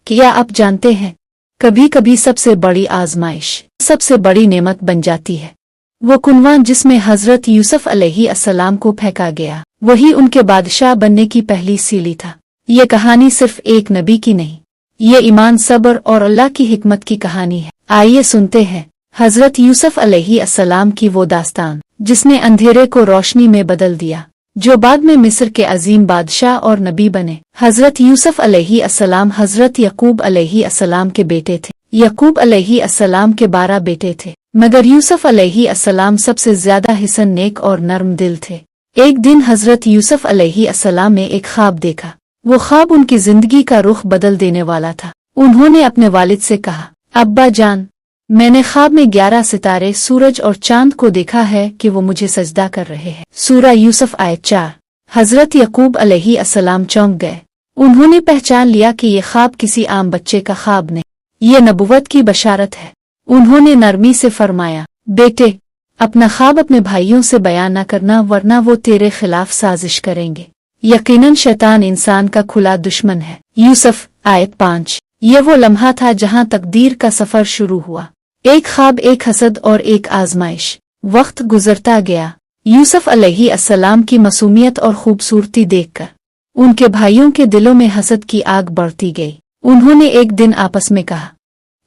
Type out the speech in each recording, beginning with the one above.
क्या आप जानते हैं, कभी कभी सबसे बड़ी आजमाइश सबसे बड़ी नेमत बन जाती है। वो कुनवान जिसमें हजरत यूसुफ अलैहिस्सलाम को फेंका गया, वही उनके बादशाह बनने की पहली सीढ़ी था। ये कहानी सिर्फ एक नबी की नहीं, ये ईमान, सब्र और अल्लाह की हिकमत की कहानी है। आइए सुनते हैं हजरत यूसुफ अलैहिस्सलाम की वो दास्तान जिसने अंधेरे को रोशनी में बदल दिया, जो बाद में मिस्र के अजीम बादशाह और नबी बने। हजरत यूसुफ अलैहिस्सलाम हजरत यकूब अलैहिस्सलाम के बेटे थे। यकूब अलैहिस्सलाम के 12 बेटे थे, मगर यूसुफ अलैहिस्सलाम सबसे ज्यादा हिसन, नेक और नर्म दिल थे। एक दिन हजरत यूसुफ अलैहिस्सलाम ने एक ख्वाब देखा। वो ख्वाब उनकी जिंदगी का रुख बदल देने वाला था। उन्होंने अपने वालिद से कहा, अब्बा जान, मैंने ख्वाब में 11 सितारे, सूरज और चांद को देखा है कि वो मुझे सजदा कर रहे हैं। सूरा यूसुफ आयत 4। हजरत यकूब अलैहिस्सलाम चौंक गए। उन्होंने पहचान लिया कि ये ख्वाब किसी आम बच्चे का ख्वाब नहीं, ये नबुवत की बशारत है। उन्होंने नरमी से फरमाया, बेटे, अपना ख्वाब अपने भाइयों से बयान न करना, वरना वो तेरे खिलाफ साजिश करेंगे। यकीनन शैतान इंसान का खुला दुश्मन है। यूसुफ आयत 5। ये वो लम्हा था जहां तकदीर का सफर शुरू हुआ। एक ख्वाब, एक हसद और एक आजमाइश। वक्त गुजरता गया। यूसुफ अलैहिस्सलाम की मासूमियत और खूबसूरती देखकर उनके भाइयों के दिलों में हसद की आग बढ़ती गई। उन्होंने एक दिन आपस में कहा,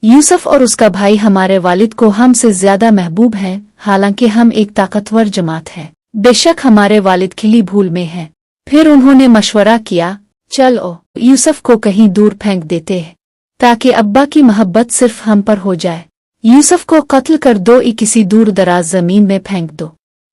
यूसुफ और उसका भाई हमारे वालिद को हमसे ज्यादा महबूब हैं, हालांकि हम एक ताकतवर जमात हैं। बेशक हमारे वालिद खिली भूल में हैं। फिर उन्होंने मशवरा किया, चलो यूसुफ को कहीं दूर फेंक देते हैं, ताकि अब्बा की मोहब्बत सिर्फ हम पर हो जाए। यूसुफ को कत्ल कर दो, किसी दूर दराज जमीन में फेंक दो,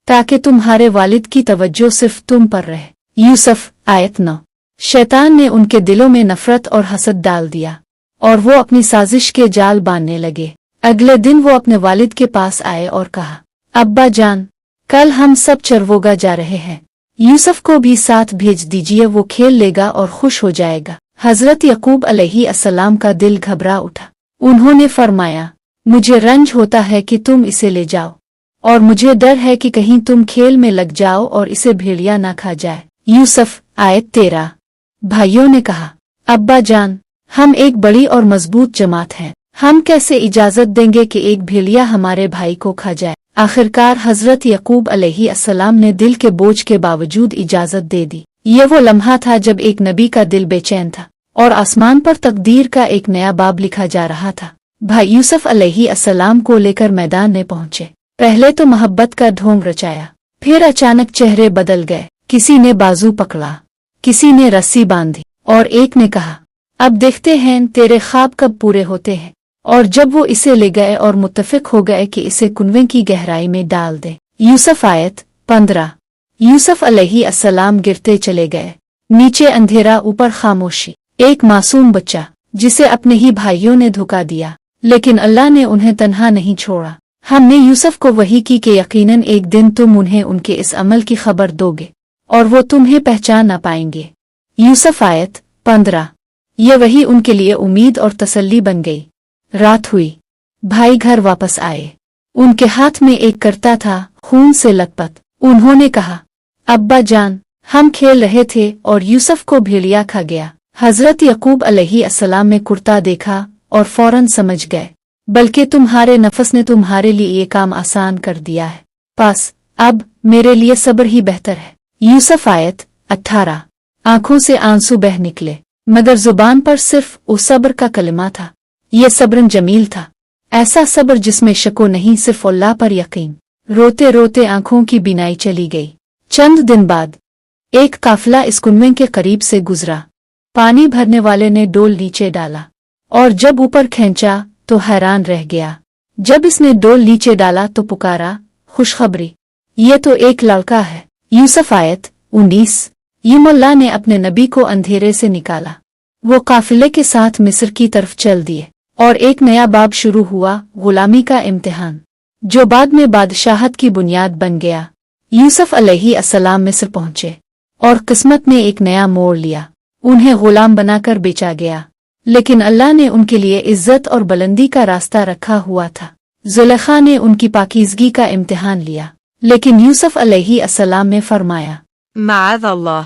ताकि तुम्हारे वालिद की तवज्जो सिर्फ तुम पर रहे। यूसुफ आयत 9। शैतान ने उनके दिलों में नफरत और हसद डाल दिया और वो अपनी साजिश के जाल बांधने लगे। अगले दिन वो अपने वालिद के पास आए और कहा, अब्बा जान, कल हम सब चरवोगा जा रहे हैं, यूसुफ को भी साथ भेज दीजिए, वो खेल लेगा और खुश हो जाएगा। हजरत यकूब अलैहिस्सलाम का दिल घबरा उठा। उन्होंने फरमाया, मुझे रंज होता है कि तुम इसे ले जाओ, और मुझे डर है कि कहीं तुम खेल में लग जाओ और इसे भेड़िया ना खा जाए। यूसुफ आयत 13। भाइयों ने कहा, अब्बा जान, हम एक बड़ी और मजबूत जमात हैं, हम कैसे इजाजत देंगे कि एक भेड़िया हमारे भाई को खा जाए। आखिरकार हजरत यकूब अलैहिस्सलाम ने दिल के बोझ के बावजूद इजाजत दे दी। ये वो लम्हा था जब एक नबी का दिल बेचैन था और आसमान पर तकदीर का एक नया बाब लिखा जा रहा था। भाई यूसुफ अलैहिस्सलाम को लेकर मैदान में पहुंचे। पहले तो मोहब्बत का ढोंग रचाया, फिर अचानक चेहरे बदल गए। किसी ने बाजू पकड़ा, किसी ने रस्सी बांधी और एक ने कहा, अब देखते हैं तेरे ख्वाब कब पूरे होते हैं। और जब वो इसे ले गए और मुत्तफिक हो गए कि इसे कुनवे की गहराई में डाल दे। यूसुफ आयत 15। यूसुफ अलैहिस्सलाम गिरते चले गए। नीचे अंधेरा, ऊपर खामोशी। एक मासूम बच्चा जिसे अपने ही भाइयों ने धोखा दिया, लेकिन अल्लाह ने उन्हें तन्हा नहीं छोड़ा। हमने यूसुफ को वही की कि यकीनन एक दिन तुम उन्हें उनके इस अमल की खबर दोगे और वो तुम्हें पहचान न पाएंगे। यूसुफ आयत 15। ये वही उनके लिए उम्मीद और तसल्ली बन गई। रात हुई, भाई घर वापस आए। उनके हाथ में एक करता था, खून से लथपथ। उन्होंने कहा, अब्बा जान, हम खेल रहे थे और यूसुफ को भेड़िया खा गया। हजरत यकूब अलैहिस्सलाम ने कुर्ता देखा और फौरन समझ गए, बल्कि तुम्हारे नफस ने तुम्हारे लिए ये काम आसान कर दिया है, बस अब मेरे लिए सब्र ही बेहतर है। यूसुफ आयत 18। आंखों से आंसू बह निकले, मगर जुबान पर सिर्फ उस सब्र का कलिमा था। ये सब्रन जमील था, ऐसा सब्र जिसमें शको नहीं, सिर्फ अल्लाह पर यकीन। रोते रोते आंखों की बीनाई चली गई। चंद दिन बाद एक काफिला इस कुनवे के करीब से गुजरा। पानी भरने वाले ने डोल नीचे डाला और जब ऊपर खींचा तो हैरान रह गया। जब इसने डोल नीचे डाला तो पुकारा, खुशखबरी, ये तो एक लड़का है। यूसुफ आयत 19। यमल्ला ने अपने नबी को अंधेरे से निकाला। वो काफिले के साथ मिस्र की तरफ चल दिए और एक नया बाब शुरू हुआ, गुलामी का इम्तिहान, जो बाद में बादशाहत की बुनियाद बन गया। यूसुफ अलैहिस्सलाम मिस्र पहुंचे और किस्मत ने एक नया मोड़ लिया। उन्हें गुलाम बनाकर बेचा गया, लेकिन अल्लाह ने उनके लिए इज्जत और बुलंदी का रास्ता रखा हुआ था। जुलेखा ने उनकी पाकीज़गी का इम्तिहान लिया, लेकिन यूसुफ अलैहिस्सलाम ने फरमाया, माअज़ अल्लाह,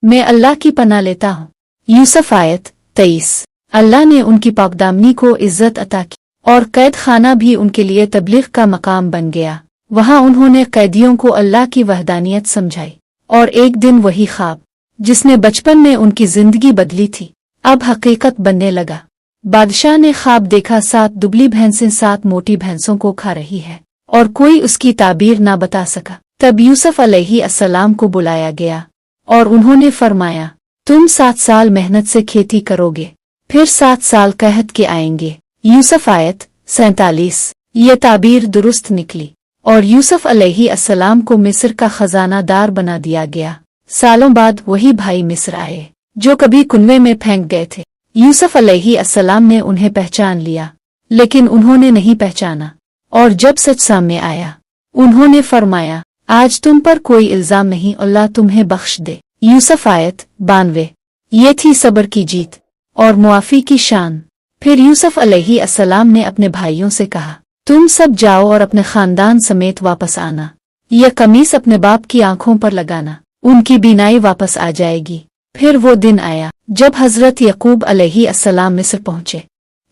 मैं अल्लाह की पनाह लेता हूँ। यूसुफ आयत 23। अल्लाह ने उनकी पाकदामनी को इज्जत अता की और कैद खाना भी उनके लिए तबलीग का मकाम बन गया। वहां उन्होंने कैदियों को अल्लाह की वहदानियत समझाई और एक दिन वही ख्वाब जिसने बचपन में उनकी जिंदगी बदली थी अब हकीकत बनने लगा। बादशाह ने ख्वाब देखा 7 दुबली भैंसें 7 मोटी भैंसों को खा रही है और कोई उसकी ताबीर ना बता सका। तब यूसुफ अलैहिस्सलाम को बुलाया गया और उन्होंने फरमाया, तुम 7 साल मेहनत से खेती करोगे, फिर 7 साल कहत के आएंगे। यूसुफ आयत 47। ये ताबीर दुरुस्त निकली और यूसुफ अलैहिस्सलाम को मिस्र का खजानादार बना दिया गया। सालों बाद वही भाई मिस्र आए जो कभी कुनवे में फेंक गए थे। यूसुफ अलैहिस्सलाम ने उन्हें पहचान लिया, लेकिन उन्होंने नहीं पहचाना और जब सच सामने आया उन्होंने फरमाया, आज तुम पर कोई इल्जाम नहीं, अल्लाह तुम्हें बख्श दे। यूसुफ आयत 92। ये थी सब्र की जीत और मुआफी की शान। फिर यूसुफ अलैहिस्सलाम ने अपने भाइयों से कहा, तुम सब जाओ और अपने खानदान समेत वापस आना। यह कमीज अपने बाप की आंखों पर लगाना, उनकी बीनाई वापस आ जाएगी। फिर वो दिन आया जब हजरत यकूब अलैहिस्सलाम मिस्र पहुंचे।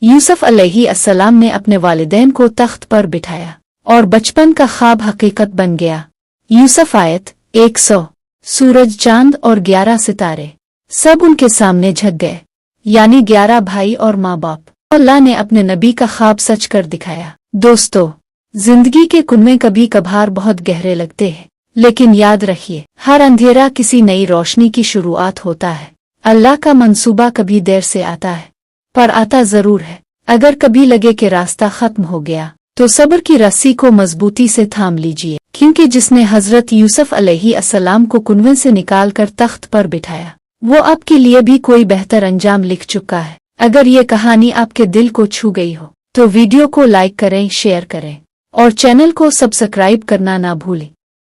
यूसुफ अलैहिस्सलाम ने अपने वालिदैन को तख्त पर बिठाया और बचपन का ख्वाब हकीकत बन गया। यूसुफ आयत 100। सूरज, चांद और 11 सितारे सब उनके सामने झक गए, यानी 11 भाई और माँ बाप। अल्लाह ने अपने नबी का ख्वाब सच कर दिखाया। दोस्तों, जिंदगी के कुनवे कभी कभार बहुत गहरे लगते हैं, लेकिन याद रखिए, हर अंधेरा किसी नई रोशनी की शुरुआत होता है। अल्लाह का मंसूबा कभी देर से आता है, पर आता जरूर है। अगर कभी लगे कि रास्ता खत्म हो गया, तो सब्र की रस्सी को मजबूती से थाम लीजिए, क्योंकि जिसने हजरत यूसुफ अलैहिस्सलाम को कुनवे से निकालकर तख्त पर बिठाया, वो आपके लिए भी कोई बेहतर अंजाम लिख चुका है। अगर ये कहानी आपके दिल को छू गई हो, तो वीडियो को लाइक करें, शेयर करें और चैनल को सब्सक्राइब करना ना भूलें।